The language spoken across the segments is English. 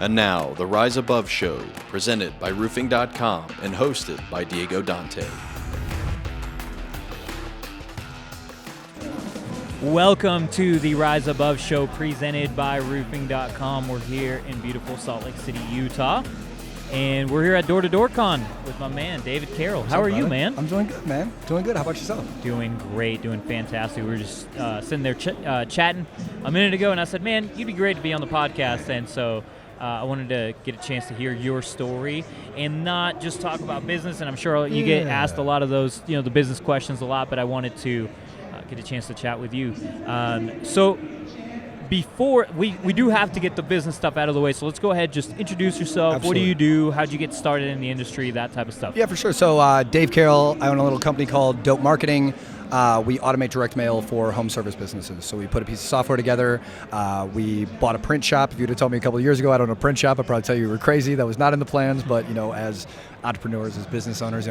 And now, the Rise Above Show, presented by Roofing.com and hosted by Diego Dante. Welcome to the Rise Above Show, presented by Roofing.com. We're here in beautiful Salt Lake City, Utah. And we're here at Door to Door Con with my man, David Carroll. How are you, man? I'm doing good, man. Doing good. How about yourself? Doing great, doing fantastic. We were just sitting there chatting a minute ago, and I said, man, you'd be great to be on the podcast. And so I wanted to get a chance to hear your story and not just talk about business. And I'm sure you get asked a lot of those, the business questions a lot, but I wanted to get a chance to chat with you. So before, we do have to get the business stuff out of the way, so let's go ahead, just introduce yourself. Absolutely. What do you do? How'd you get started in the industry? That type of stuff. Yeah, for sure. So Dave Carroll, I own a little company called Dope Marketing. We automate direct mail for home service businesses. So we put a piece of software together. We bought a print shop. If you'd have told me a couple of years ago I don't own a print shop, I'd probably tell you were crazy. That was not in the plans, but as entrepreneurs, as business owners,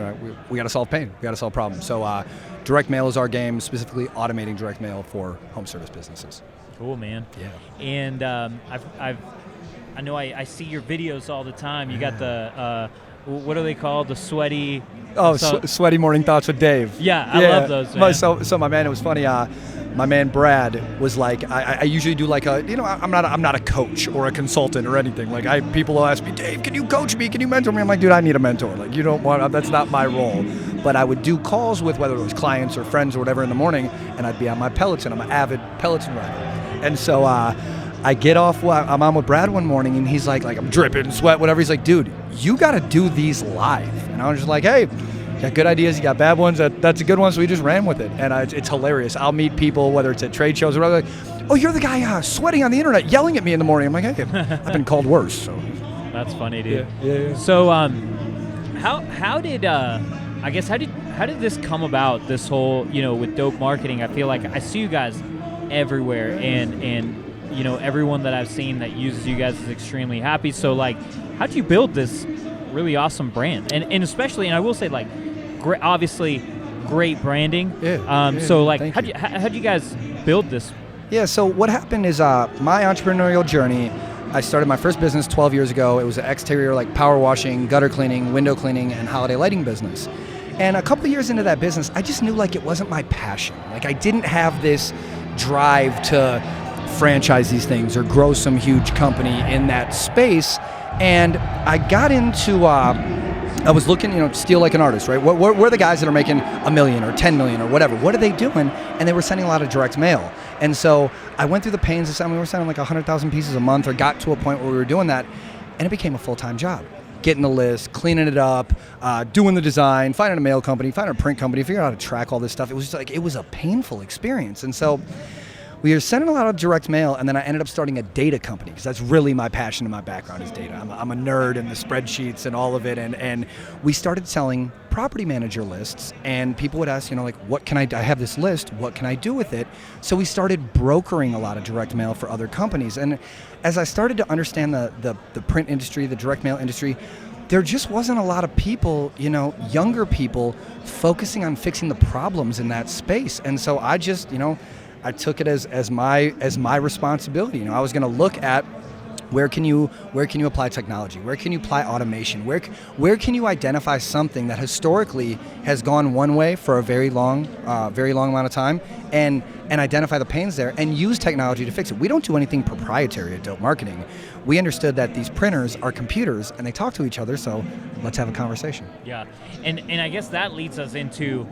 we got to solve pain. We got to solve problems. So direct mail is our game, specifically automating direct mail for home service businesses. Cool, man. Yeah. And I know I see your videos all the time. You got the what are they called? The sweaty. Oh, Sweaty Morning Thoughts with Dave. Yeah, I love those, man. So my man, it was funny. My man Brad was like, I usually do like I'm not a coach or a consultant or anything. Like people will ask me, Dave, can you coach me? Can you mentor me? I'm like, dude, I need a mentor. Like that's not my role. But I would do calls with whether it was clients or friends or whatever in the morning, and I'd be on my Peloton. I'm an avid Peloton rider, and so I get off. I'm on with Brad one morning, and he's like I'm dripping sweat, whatever. He's like, dude, you got to do these live. And I was just like, hey, you got good ideas, you got bad ones. That's a good one. So we just ran with it, and it's hilarious. I'll meet people, whether it's at trade shows or whatever. Like, oh, you're the guy sweating on the internet, yelling at me in the morning. I'm like, hey, I've been called worse. So that's funny, dude. Yeah. So how did this come about? This whole with dope marketing. I feel like I see you guys everywhere, and everyone that I've seen that uses you guys is extremely happy. So how'd you build this really awesome brand? And especially, and I will say obviously great branding. So how'd you guys build this? Yeah, so what happened is my entrepreneurial journey, I started my first business 12 years ago. It was an exterior power washing, gutter cleaning, window cleaning, and holiday lighting business. And a couple of years into that business, I just knew it wasn't my passion. I didn't have this drive to franchise these things or grow some huge company in that space. And I got into, I was looking, Steal Like an Artist, right? What are the guys that are making $1 million or 10 million or whatever? What are they doing? And they were sending a lot of direct mail. And so I went through the pains of something. We were sending 100,000 pieces a month, or got to a point where we were doing that, and it became a full-time job. Getting the list, cleaning it up, doing the design, finding a mail company, finding a print company, figuring out how to track all this stuff. It was just it was a painful experience. And so we were sending a lot of direct mail, and then I ended up starting a data company, because that's really my passion and my background is data. I'm a nerd in the spreadsheets and all of it, and we started selling property manager lists, and people would ask, what can I have this list, what can I do with it? So we started brokering a lot of direct mail for other companies, and as I started to understand the print industry, the direct mail industry, there just wasn't a lot of people, younger people, focusing on fixing the problems in that space. And so I just, I took it as my responsibility. I was going to look at where can you apply technology? Where can you apply automation? Where can you identify something that historically has gone one way for a very long amount of time, and identify the pains there and use technology to fix it? We don't do anything proprietary at Dope Marketing. We understood that these printers are computers and they talk to each other, so let's have a conversation. Yeah, and I guess that leads us into,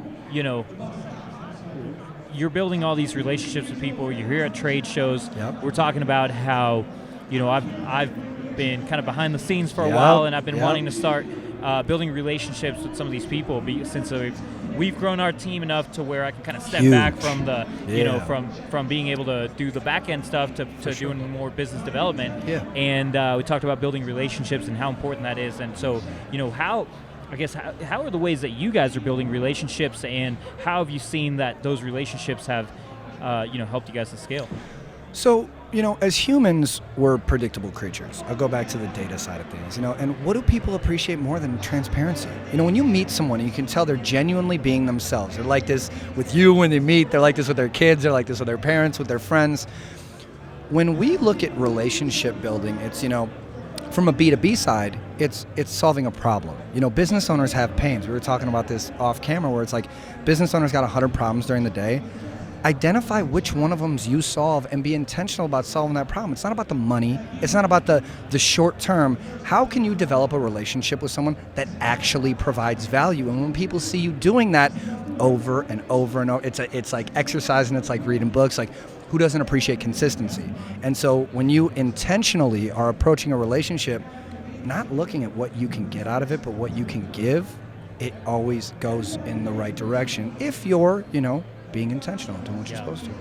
you're building all these relationships with people. You're here at trade shows. Yep. We're talking about how, I've been kind of behind the scenes for a while, and I've been wanting to start building relationships with some of these people since we've grown our team enough to where I can kind of step back from the, from being able to do the back end stuff to doing more business development. Yeah. And we talked about building relationships and how important that is. And so, how are the ways that you guys are building relationships, and how have you seen that those relationships have, helped you guys to scale? So, as humans, we're predictable creatures. I'll go back to the data side of things, and what do people appreciate more than transparency? When you meet someone, you can tell they're genuinely being themselves. They're like this with you when they meet, they're like this with their kids, they're like this with their parents, with their friends. When we look at relationship building, it's, from a B2B side, it's solving a problem. Business owners have pains. We were talking about this off camera where it's like business owners got 100 problems during the day. Identify which one of them you solve and be intentional about solving that problem. It's not about the money. It's not about the short term. How can you develop a relationship with someone that actually provides value? And when people see you doing that over and over and over, it's like exercising, it's like reading books. Like, who doesn't appreciate consistency? And so when you intentionally are approaching a relationship, not looking at what you can get out of it, but what you can give, it always goes in the right direction if you're, being intentional, doing what you're supposed to.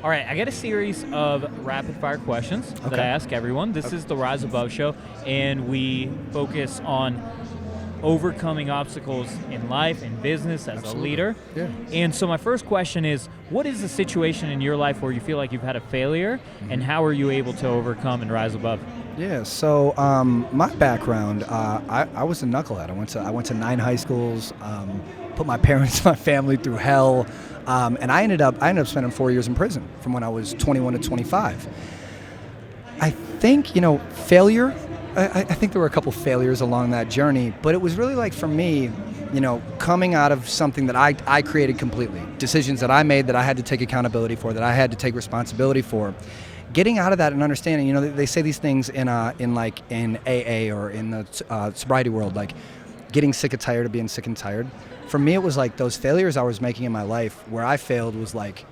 All right, I got a series of rapid-fire questions that I ask everyone. This is the Rise Above show, and we focus on overcoming obstacles in life and business as a leader. Yeah. And so my first question is, what is the situation in your life where you feel like you've had a failure, and how are you able to overcome and rise above? Yeah, so my background, I was a knucklehead. I went to 9 high schools, put my parents, my family through hell, and I ended up spending 4 years in prison from when I was 21 to 25. I think, failure, I think there were a couple failures along that journey, but it was really like for me, coming out of something that I created completely, decisions that I made that I had to take accountability for, that I had to take responsibility for. Getting out of that and understanding, they say these things in AA or in the sobriety world, like getting sick and tired of being sick and tired. For me, it was like those failures I was making in my life where I failed was like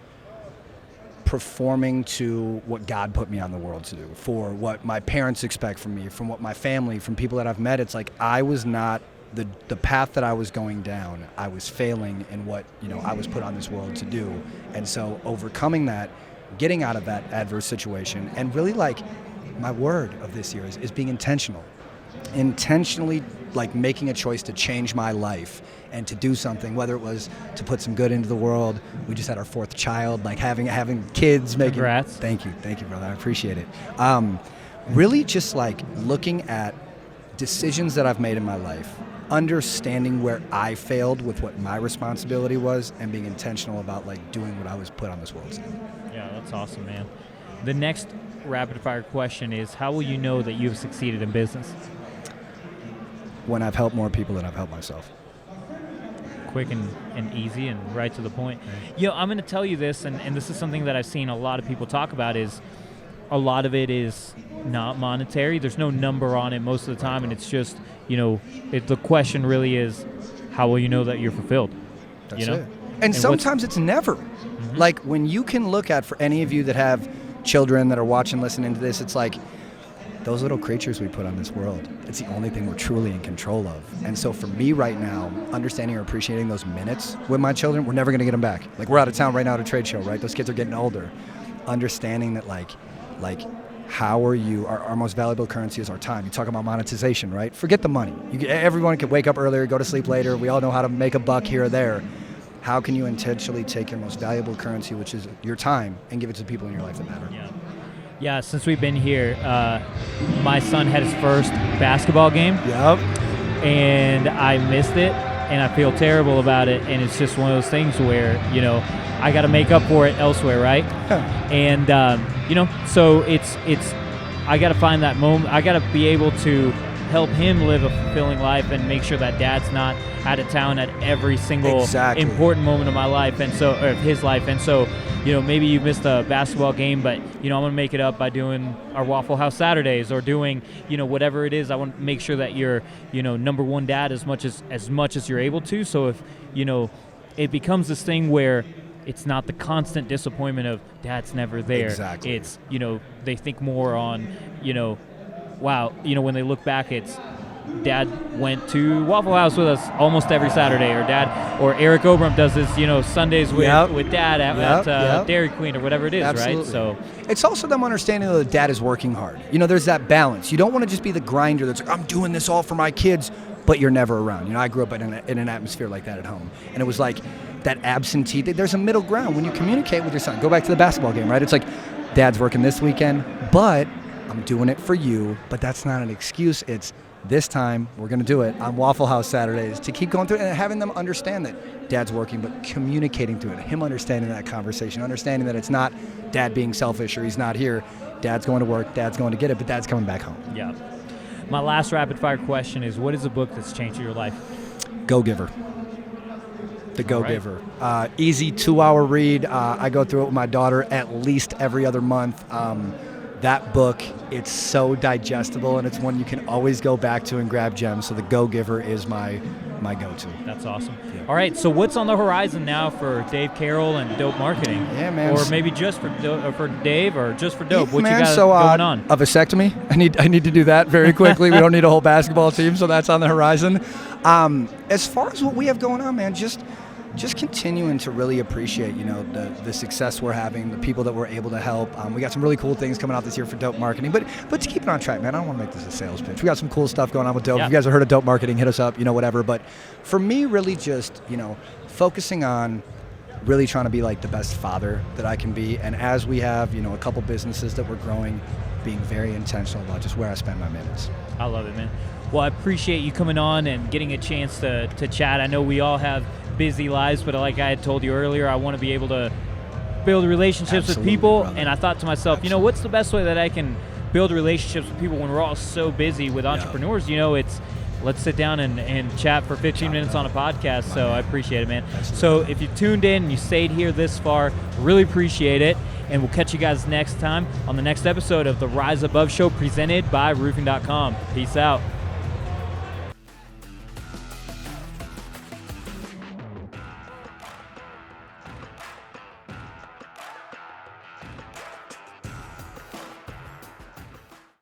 performing to what God put me on the world to do, for what my parents expect from me, from what my family, from people that I've met. It's like I was not the path that I was going down. I was failing in what I was put on this world to do. And so overcoming that, getting out of that adverse situation, and really like my word of this year is being intentionally like making a choice to change my life and to do something, whether it was to put some good into the world. We just had our 4th child, like having kids. Congrats. Thank you brother, I appreciate it. Really just like looking at decisions that I've made in my life, understanding where I failed with what my responsibility was, and being intentional about like doing what I was put on this world to do. Yeah, that's awesome, man. The next rapid fire question is, how will you know that you've succeeded in business? When I've helped more people than I've helped myself. Quick and easy and right to the point. I'm going to tell you this, and this is something that I've seen a lot of people talk about, is a lot of it is not monetary. There's no number on it most of the time, and it's just, the question really is, how will you know that you're fulfilled? That's it. And sometimes it's never. Mm-hmm. Like when you can look at, for any of you that have children that are watching, listening to this, it's like those little creatures we put on this world, it's the only thing we're truly in control of. And so for me right now, understanding or appreciating those minutes with my children, we're never going to get them back. Like we're out of town right now at a trade show, right? Those kids are getting older. Understanding that like how are you, our most valuable currency is our time. You talk about monetization, right? Forget the money. Everyone can wake up earlier, go to sleep later. We all know how to make a buck here or there. How can you intentionally take your most valuable currency, which is your time, and give it to the people in your life that matter? Yeah, since we've been here, my son had his first basketball game. Yep. And I missed it, and I feel terrible about it. And it's just one of those things where, I got to make up for it elsewhere, right? And, so it's I got to find that moment. I got to be able to help him live a fulfilling life and make sure that Dad's not out of town at every single important moment of my life, and so, or of his life. And so, maybe you missed a basketball game, but I'm gonna make it up by doing our Waffle House Saturdays, or doing whatever it is. I want to make sure that you're number one dad as much as you're able to. So if it becomes this thing where it's not the constant disappointment of Dad's never there. Exactly. It's they think more on wow, when they look back, it's Dad went to Waffle House with us almost every Saturday, or Eric Obram does this, Sundays with Dad at Dairy Queen or whatever it is. Absolutely. Right? So it's also them understanding that Dad is working hard. There's that balance. You don't want to just be the grinder that's like, I'm doing this all for my kids, but you're never around. I grew up in an atmosphere like that at home, and it was like that absentee. There's a middle ground when you communicate with your son. Go back to the basketball game, right? It's like, Dad's working this weekend, but I'm doing it for you. But that's not an excuse. It's this time we're going to do it on Waffle House Saturdays, to keep going through it and having them understand that Dad's working, but communicating through it. Him understanding that conversation, understanding that it's not Dad being selfish or he's not here. Dad's going to work, Dad's going to get it, but Dad's coming back home. Yeah. My last rapid fire question is, what is a book that's changed your life? Go Giver. The Go Giver. Easy 2-hour read. I go through it with my daughter at least every other month. That book, it's so digestible, and it's one you can always go back to and grab gems. So the Go Giver is my go-to. That's awesome. Yeah. All right, so what's on the horizon now for Dave Carroll and Dope Marketing? Yeah, man. Or maybe just for Dave, or just for Dope? What man, you got so, going on? A vasectomy. I need to do that very quickly. We don't need a whole basketball team, so that's on the horizon. As far as what we have going on, man, just continuing to really appreciate, the success we're having, the people that we're able to help. We got some really cool things coming out this year for Dope Marketing, but to keep it on track, man, I don't want to make this a sales pitch. We got some cool stuff going on with Dope. Yeah. If you guys have heard of Dope Marketing, hit us up, whatever. But for me, really just, focusing on really trying to be like the best father that I can be. And as we have, a couple businesses that we're growing, being very intentional about just where I spend my minutes. I love it, man. Well, I appreciate you coming on and getting a chance to chat. I know we all have busy lives, but like I had told you earlier, I want to be able to build relationships with people. Brother. And I thought to myself, what's the best way that I can build relationships with people when we're all so busy with entrepreneurs? It's let's sit down and chat for 15 minutes on a podcast. So I appreciate it, man. So if you tuned in and you stayed here this far, really appreciate it. And we'll catch you guys next time on the next episode of the Rise Above Show, presented by Roofing.com. Peace out.